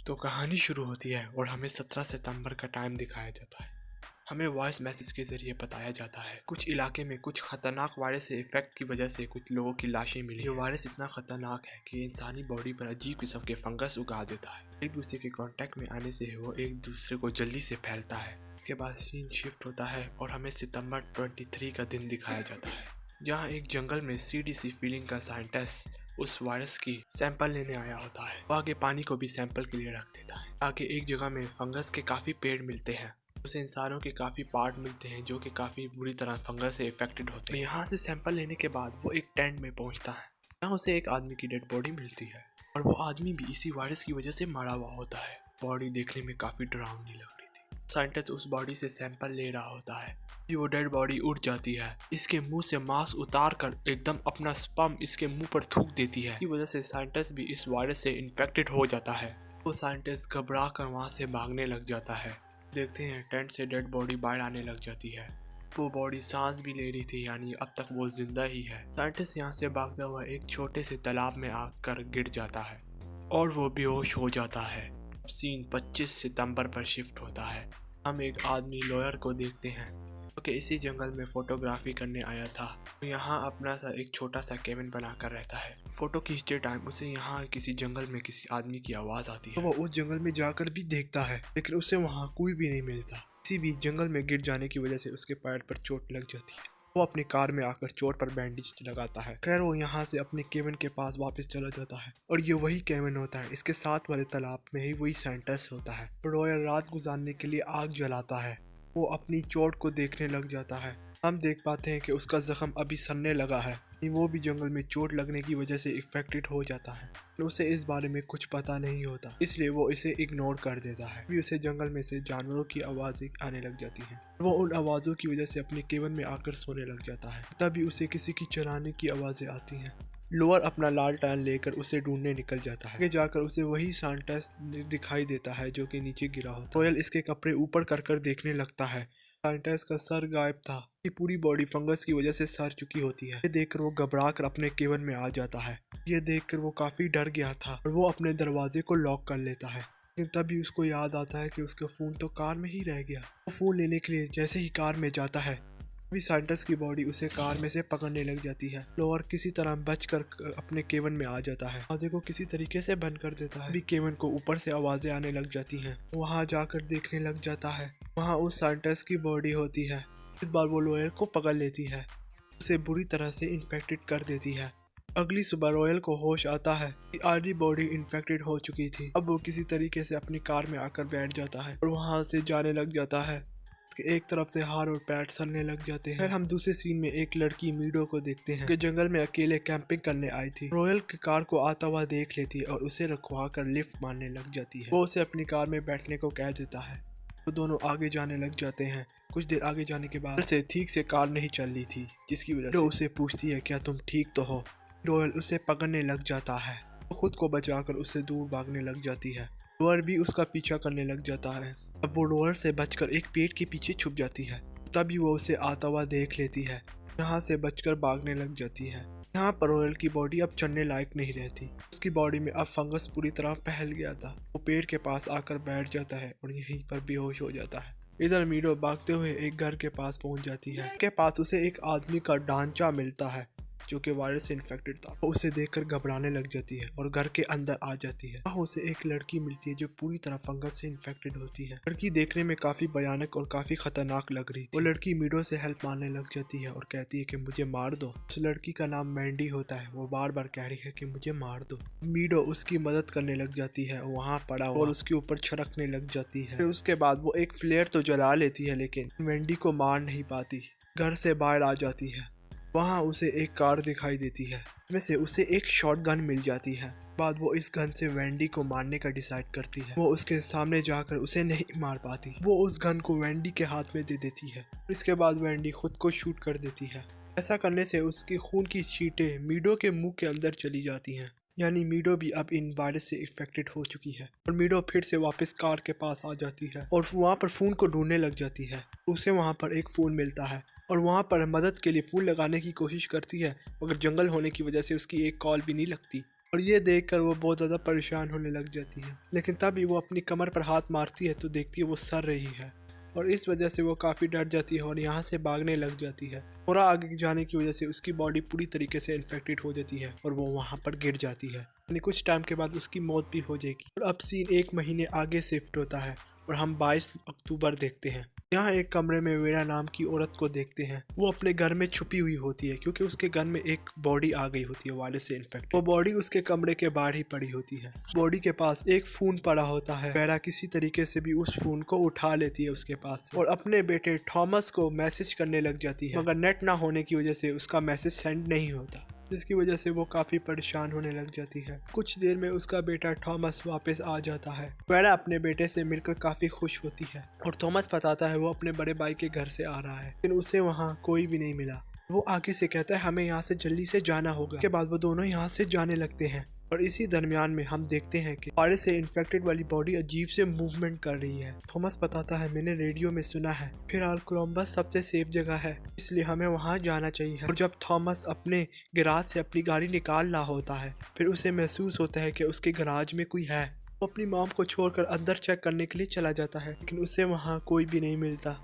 तो कहानी शुरू होती है और हमें 17 सितंबर का टाइम दिखाया जाता है। हमें वॉइस मैसेज के जरिए बताया जाता है कुछ इलाके में कुछ खतरनाक वायरस से इफेक्ट की वजह से कुछ लोगों की लाशें मिली। ये वायरस इतना खतरनाक है कि इंसानी बॉडी पर अजीब किस्म के फंगस उगा देता है। एक दूसरे के कांटेक्ट में आने से वो एक दूसरे को जल्दी से फैलता है। इसके बाद सीन शिफ्ट होता है और हमें सितंबर 23 का दिन दिखाया जाता है, जहाँ एक जंगल में CDC फीलिंग का साइंटिस्ट उस वायरस की सैंपल लेने आया होता है। वो आगे पानी को भी सैंपल के लिए रख देता है। आगे एक जगह में फंगस के काफ़ी पेड़ मिलते हैं। उसे इंसानों के काफ़ी पार्ट मिलते हैं जो कि काफ़ी बुरी तरह फंगस से इफेक्टेड होते हैं। यहाँ से सैंपल लेने के बाद वो एक टेंट में पहुँचता है, जहाँ उसे एक आदमी की डेड बॉडी मिलती है और वो आदमी भी इसी वायरस की वजह से मारा हुआ होता है। बॉडी देखने में काफ़ी डरावनी लग रही थी। साइंटिस्ट उस बॉडी से सैंपल ले रहा होता है। वो डेड बॉडी उड़ जाती है। इसके मुंह से मांस उतार कर एकदम अपना स्पर्म इसके मुंह पर थूक देती है। इसकी वजह से साइंटिस्ट भी इस वायरस से इन्फेक्टेड हो जाता है। वो साइंटिस्ट घबरा कर वहाँ से भागने लग जाता है। देखते हैं टेंट से डेड बॉडी बाहर आने लग जाती है। वो बॉडी सांस भी ले रही थी, यानी अब तक वो जिंदा ही है। साइंटिस्ट यहाँ से भागता हुआ एक छोटे से तालाब में आकर गिर जाता है और वो बेहोश हो जाता है। सीन 25 सितंबर पर शिफ्ट होता है। हम एक आदमी लॉयर को देखते हैं कि इसी जंगल में फोटोग्राफी करने आया था। तो यहाँ अपना सा एक छोटा सा केबिन बनाकर रहता है। फोटो खींचते टाइम उसे यहाँ किसी जंगल में किसी आदमी की आवाज़ आती है। तो वो उस जंगल में जाकर भी देखता है, लेकिन उसे वहाँ कोई भी नहीं मिलता। किसी भी जंगल में गिर जाने की वजह से उसके पैर पर चोट लग जाती है। वो अपनी कार में आकर चोट पर बैंडेज लगाता है। खैर वो यहाँ से अपने केबिन के पास वापस चला जाता है और ये वही केबिन होता है। इसके साथ वाले तालाब में ही वही साइंटिस्ट होता है। रॉयल रात गुजारने के लिए आग जलाता है। वो अपनी चोट को देखने लग जाता है। हम देख पाते हैं कि उसका जख्म अभी सनने लगा है। वो भी जंगल में चोट लगने की वजह से इन्फेक्टेड हो जाता है। उसे इस बारे में कुछ पता नहीं होता, इसलिए वो इसे इग्नोर कर देता है। भी उसे जंगल में से जानवरों की आवाज़ें आने लग जाती हैं। वो उन आवाज़ों की वजह से अपने केबिन में आकर सोने लग जाता है। तभी उसे किसी की चलाने की आवाज़ें आती हैं। लोअर अपना लालटेन लेकर उसे ढूंढने निकल जाता है। आगे जाकर उसे वही साइंटिस्ट दिखाई देता है जो कि नीचे गिरा होता है। रॉयल इसके कपड़े ऊपर कर देखने लगता है। साइंटिस्ट का सर गायब था। ये पूरी बॉडी फंगस की वजह से सड़ चुकी होती है। ये देखकर वो घबरा कर अपने केबिन में आ जाता है। ये देखकर वो काफी डर गया था और वो अपने दरवाजे को लॉक कर लेता है। लेकिन तभी उसको याद आता है कि उसका फोन तो कार में ही रह गया। वो फोन लेने के लिए जैसे ही कार में जाता है, अभी साइंटिस्ट की बॉडी उसे कार में से पकड़ने लग जाती है। लोअर किसी तरह बचकर अपने केबिन में आ जाता है। दरवाजे को किसी तरीके से बंद कर देता है। अभी केबिन को ऊपर से आवाजें आने लग जाती हैं। वहाँ जाकर देखने लग जाता है। वहाँ उस साइंटिस्ट की बॉडी होती है। इस बार वो लॉयर को पकड़ लेती है, उसे बुरी तरह से इन्फेक्टेड कर देती है। अगली सुबह रॉयल को होश आता है कि आधी बॉडी इन्फेक्टेड हो चुकी थी। अब वो किसी तरीके से अपनी कार में आकर बैठ जाता है और वहाँ से जाने लग जाता है। एक तरफ से हाथ और पैर सड़ने लग जाते हैं। फिर हम दूसरे सीन में एक लड़की मीडो को देखते हैं कि जंगल में अकेले कैंपिंग करने आई थी। रॉयल की कार को आता हुआ देख लेती है और उसे रखवा कर लिफ्ट मारने लग जाती है। वो उसे अपनी कार में बैठने को कह देता है। वो दोनों आगे जाने लग जाते हैं। कुछ देर आगे जाने के बाद से ठीक से कार नहीं चल रही थी, जिसकी वजह से उसे पूछती है क्या तुम ठीक तो हो। रॉयल उसे पकड़ने लग जाता है। वो खुद को बचाकर उससे दूर भागने लग जाती है। लोअर भी उसका पीछा करने लग जाता है। अब वो लोअर से बचकर एक पेड़ के पीछे छुप जाती है। तभी वो उसे आता हुआ देख लेती है। यहाँ से बचकर भागने लग जाती है। यहाँ पर रॉयल की बॉडी अब चलने लायक नहीं रहती। उसकी बॉडी में अब फंगस पूरी तरह फैल गया था। वो पेड़ के पास आकर बैठ जाता है और यहीं पर बेहोश हो जाता है। इधर मीडो भागते हुए एक घर के पास पहुंच जाती है। के पास उसे एक आदमी का ढांचा मिलता है जो कि वायरस से इन्फेक्टेड था। वो उसे देखकर घबराने लग जाती है और घर के अंदर आ जाती है। वहाँ उसे एक लड़की मिलती है जो पूरी तरह फंगस से इन्फेक्टेड होती है। लड़की देखने में काफी भयानक और काफी खतरनाक लग रही थी। वो लड़की मीडो से हेल्प मांगने लग जाती है और कहती है कि मुझे मार दो। उस लड़की का नाम मैंडी होता है। वो बार बार कह रही है कि मुझे मार दो। मीडो उसकी मदद करने लग जाती है, वहाँ पड़ा और उसके ऊपर छिड़कने लग जाती है। फिर उसके बाद वो एक फ्लेयर तो जला लेती है, लेकिन मैंडी को मार नहीं पाती। घर से बाहर आ जाती है। वहाँ उसे एक कार दिखाई देती है, जिसमें से उसे एक शॉटगन मिल जाती है। बाद वो इस गन से वेंडी को मारने का डिसाइड करती है। वो उसके सामने जाकर उसे नहीं मार पाती। वो उस गन को वेंडी के हाथ में दे देती है। इसके बाद वेंडी खुद को शूट कर देती है। ऐसा करने से उसकी खून की छींटें मीडो के मुंह के अंदर चली जाती हैं। यानी मीडो भी अब इन वायरस से इन्फेक्टेड हो चुकी है और मीडो फिर से वापस कार के पास आ जाती है और वहाँ पर फ़ोन को ढूंढने लग जाती है। उसे वहाँ पर एक फ़ोन मिलता है और वहाँ पर मदद के लिए फ़ोन लगाने की कोशिश करती है, मगर जंगल होने की वजह से उसकी एक कॉल भी नहीं लगती। और ये देखकर वो बहुत ज़्यादा परेशान होने लग जाती है। लेकिन तभी वो अपनी कमर पर हाथ मारती है तो देखती है वो सर रही है, और इस वजह से वो काफ़ी डर जाती है और यहाँ से भागने लग जाती है। थोड़ा आगे जाने की वजह से उसकी बॉडी पूरी तरीके से इन्फेक्टेड हो जाती है और वो वहाँ पर गिर जाती है। यानी कुछ टाइम के बाद उसकी मौत भी हो जाएगी। और अब सीन 1 महीने आगे शिफ्ट होता है और हम 22 अक्टूबर देखते हैं। यहाँ एक कमरे में वेरा नाम की औरत को देखते हैं। वो अपने घर में छुपी हुई होती है क्योंकि उसके घर में एक बॉडी आ गई होती है वायरस से इन्फेक्टेड। वो बॉडी उसके कमरे के बाहर ही पड़ी होती है। बॉडी के पास एक फोन पड़ा होता है। वेरा किसी तरीके से भी उस फोन को उठा लेती है उसके पास से और अपने बेटे थॉमस को मैसेज करने लग जाती है, मगर नेट ना होने की वजह से उसका मैसेज सेंड नहीं होता, जिसकी वजह से वो काफ़ी परेशान होने लग जाती है। कुछ देर में उसका बेटा थॉमस वापस आ जाता है। वेरा अपने बेटे से मिलकर काफ़ी खुश होती है और थॉमस बताता है वो अपने बड़े भाई के घर से आ रहा है, लेकिन उसे वहाँ कोई भी नहीं मिला। वो आगे से कहता है हमें यहाँ से जल्दी से जाना होगा। उसके बाद वो दोनों यहाँ से जाने लगते हैं और इसी दरमियान में हम देखते हैं कि वायरस से इन्फेक्टेड वाली बॉडी अजीब से मूवमेंट कर रही है। थॉमस बताता है मैंने रेडियो में सुना है फिलहाल कोलंबस सबसे सेफ जगह है, इसलिए हमें वहां जाना चाहिए। और जब थॉमस अपने गैराज से अपनी गाड़ी निकाल रहा होता है, फिर उसे महसूस होता है कि उसके गैराज में कोई है। वो अपनी मॉम को छोड़कर अंदर चेक करने के लिए चला जाता है, लेकिन उसे वहाँ कोई भी नहीं मिलता।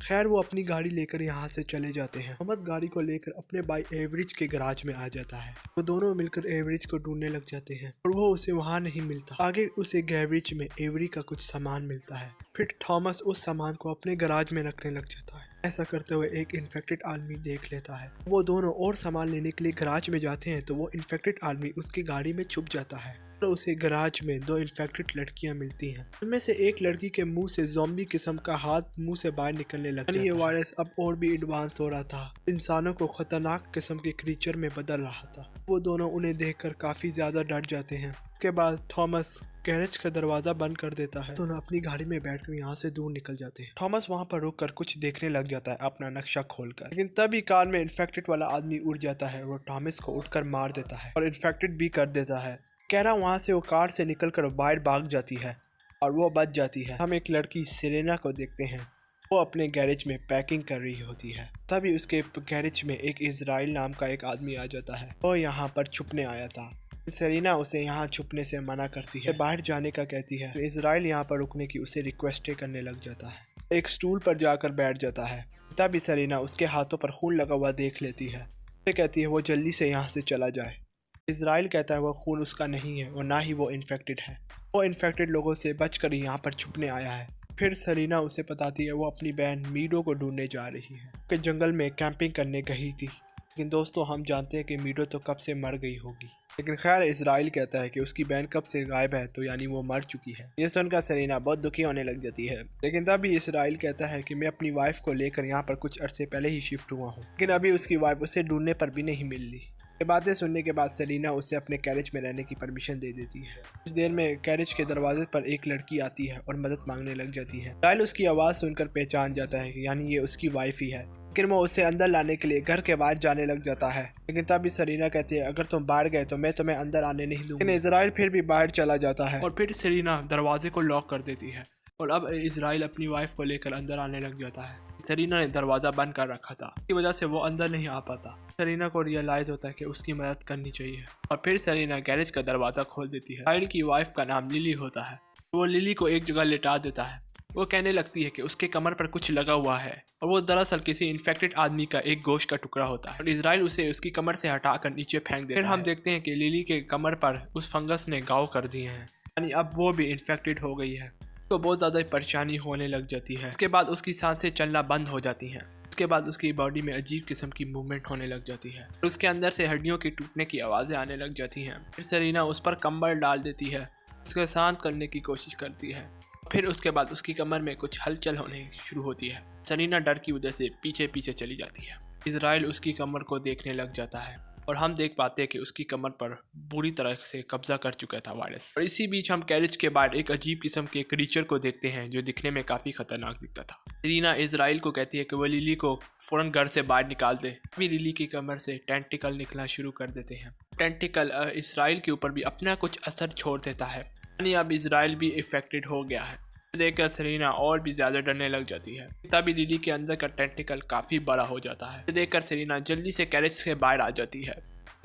खैर वो अपनी गाड़ी लेकर यहाँ से चले जाते हैं। थॉमस गाड़ी को लेकर अपने भाई एवरेज के गैराज में आ जाता है। वो दोनों मिलकर एवरेज को ढूंढने लग जाते हैं और वो उसे वहाँ नहीं मिलता। आगे उसे गैरेज में एवरी का कुछ सामान मिलता है। फिर थॉमस उस सामान को अपने गैराज में रखने लग जाता है। ऐसा करते हुए एक इन्फेक्टेड आदमी देख लेता है। वो दोनों और सामान लेने के लिए गैराज में जाते हैं तो वो इन्फेक्टेड आदमी उसकी गाड़ी में छुप जाता है। तो उसे गैराज में 2 इन्फेक्टेड लड़कियां मिलती हैं। उनमें से एक लड़की के मुंह से ज़ॉम्बी किस्म का हाथ मुंह से बाहर निकलने लग जाता है। ये वायरस अब और भी एडवांस हो रहा था, इंसानों को खतरनाक किस्म के क्रीचर में बदल रहा था। वो दोनों उन्हें देखकर काफी ज्यादा डर जाते हैं। उसके बाद थॉमस गैरेज का दरवाजा बंद कर देता है। दोनों अपनी गाड़ी में बैठकर यहाँ से दूर निकल जाते हैं। थॉमस वहाँ पर रुककर कुछ देखने लग जाता है अपना नक्शा खोलकर, लेकिन तभी कार में इन्फेक्टेड वाला आदमी उड़ जाता है। वो थॉमस को उठकर मार देता है और इन्फेक्टेड भी कर देता है। कैरा वहाँ से वो कार से निकलकर बाहर भाग जाती है और वो बच जाती है। हम एक लड़की सेरेना को देखते हैं। वो अपने गैरेज में पैकिंग कर रही होती है। तभी उसके गैरेज में एक इजराइल नाम का एक आदमी आ जाता है। वो यहाँ पर छुपने आया था। सेरेना उसे यहाँ छुपने से मना करती है, बाहर जाने का कहती है। तो इजराइल यहाँ पर रुकने की उसे रिक्वेस्ट करने लग जाता है। एक स्टूल पर जाकर बैठ जाता है। तभी सेरेना उसके हाथों पर खून लगा हुआ देख लेती है। उसे कहती है वो जल्दी से यहाँ से चला जाए। इजराइल कहता है वो खून उसका नहीं है और ना ही वो इन्फेक्टेड है। वो इन्फेक्टेड लोगों से बचकर यहाँ पर छुपने आया है। फिर सेरेना उसे बताती है वो अपनी बहन मीडो को ढूंढने जा रही है कि जंगल में कैंपिंग करने गई थी। लेकिन दोस्तों हम जानते हैं कि मीडो तो कब से मर गई होगी। लेकिन खैर इजराइल कहता है कि उसकी बहन कब से गायब है, तो यानी वो मर चुकी है। ये सुनकर सेरेना बहुत दुखी होने लग जाती है। लेकिन तभी इजराइल कहता है कि मैं अपनी वाइफ को लेकर यहाँ पर कुछ अरसे पहले ही शिफ्ट हुआ हूँ, लेकिन अभी उसकी वाइफ उसे ढूंढने पर भी नहीं मिल रही। ये बातें सुनने के बाद सेरेना उसे अपने कैरेज में रहने की परमिशन दे देती है। कुछ देर में कैरेज के दरवाजे पर एक लड़की आती है और मदद मांगने लग जाती है। इजराइल उसकी आवाज़ सुनकर पहचान जाता है कि यानी ये उसकी वाइफ ही है, लेकिन वो उसे अंदर लाने के लिए घर के बाहर जाने लग जाता है। लेकिन तभी सेरेना कहती है अगर तुम बाहर गए तो मैं तुम्हें अंदर आने नहीं दूंगी। लेकिन इजराइल फिर भी बाहर चला जाता है और फिर सेरेना दरवाजे को लॉक कर देती है और अब इजराइल अपनी वाइफ को लेकर अंदर आने लग जाता है। सेरेना ने दरवाज़ा बंद कर रखा था, इसकी वजह से वो अंदर नहीं आ पाता। सेरेना को रियलाइज़ होता है कि उसकी मदद करनी चाहिए और फिर सेरेना गैरेज का दरवाज़ा खोल देती है। इजराइल की वाइफ का नाम लिली होता है। वो लिली को एक जगह लेटा देता है। वो कहने लगती है कि उसके कमर पर कुछ लगा हुआ है और वो दरअसल किसी इन्फेक्टेड आदमी का एक गोश्त का टुकड़ा होता है और इजराइल उसे उसकी कमर से हटाकर नीचे फेंक देता है। फिर हम देखते हैं कि लिली के कमर पर उस फंगस ने घाव कर दिए हैं, यानी अब वो भी इन्फेक्टेड हो गई है। तो बहुत ज़्यादा परेशानी होने लग जाती है। उसके बाद उसकी सांसें चलना बंद हो जाती हैं। उसके बाद उसकी बॉडी में अजीब किस्म की मूवमेंट होने लग जाती है और उसके अंदर से हड्डियों की टूटने की आवाज़ें आने लग जाती हैं। फिर सेरेना उस पर कंबल डाल देती है, उसको शांत करने की कोशिश करती है। फिर उसके बाद उसकी कमर में कुछ हलचल होने शुरू होती है। सेरेना डर की वजह से पीछे पीछे चली जाती है। इजराइल उसकी कमर को देखने लग जाता है और हम देख पाते हैं कि उसकी कमर पर बुरी तरह से कब्जा कर चुका था वायरस। और इसी बीच हम कैरेज के बाहर एक अजीब किस्म के क्रीचर को देखते हैं जो दिखने में काफ़ी खतरनाक दिखता था। सेरेना इजराइल को कहती है कि वो लिली को फ़ौरन घर से बाहर निकाल दे। अभी लिली की कमर से टेंटिकल निकलना शुरू कर देते हैं। टेंटिकल इजराइल के ऊपर भी अपना कुछ असर छोड़ देता है, यानी अब इजराइल भी इफेक्टेड हो गया है। देखकर सेरेना और भी ज़्यादा डरने लग जाती है। तभी लिली के अंदर का टेंटिकल काफ़ी बड़ा हो जाता है। देखकर सेरेना जल्दी से कैरेज से बाहर आ जाती है।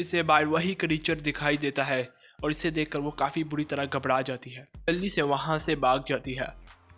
इससे बाहर वही क्रीचर दिखाई देता है और इसे देखकर वो काफ़ी बुरी तरह घबरा जाती है, जल्दी से वहाँ से भाग जाती है।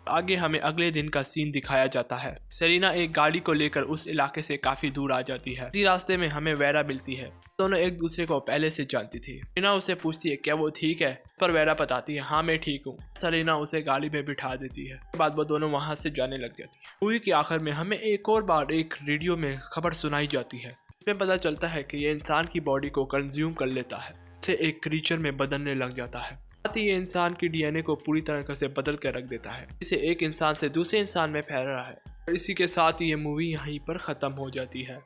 आगे हमें अगले दिन का सीन दिखाया जाता है। सेलिना एक गाड़ी को लेकर उस इलाके से काफी दूर आ जाती है। इसी रास्ते में हमें वेरा मिलती है। दोनों एक दूसरे को पहले से जानती थी। सेलिना उसे पूछती है क्या वो ठीक है, पर वेरा बताती है हाँ मैं ठीक हूँ। सेलिना उसे गाड़ी में बिठा देती है। उसके बाद वो दोनों वहाँ से जाने लग जाती है। मूवी के आखिर में हमें एक और बार एक रेडियो में खबर सुनाई जाती है। इसमें पता चलता है कि ये इंसान की बॉडी को कंज्यूम कर लेता है, इसे एक क्रीचर में बदलने लग जाता है। साथ ही ये इंसान की डीएनए को पूरी तरह से बदल कर रख देता है, इसे एक इंसान से दूसरे इंसान में फैल रहा है। और इसी के साथ ये मूवी यहीं पर ख़त्म हो जाती है।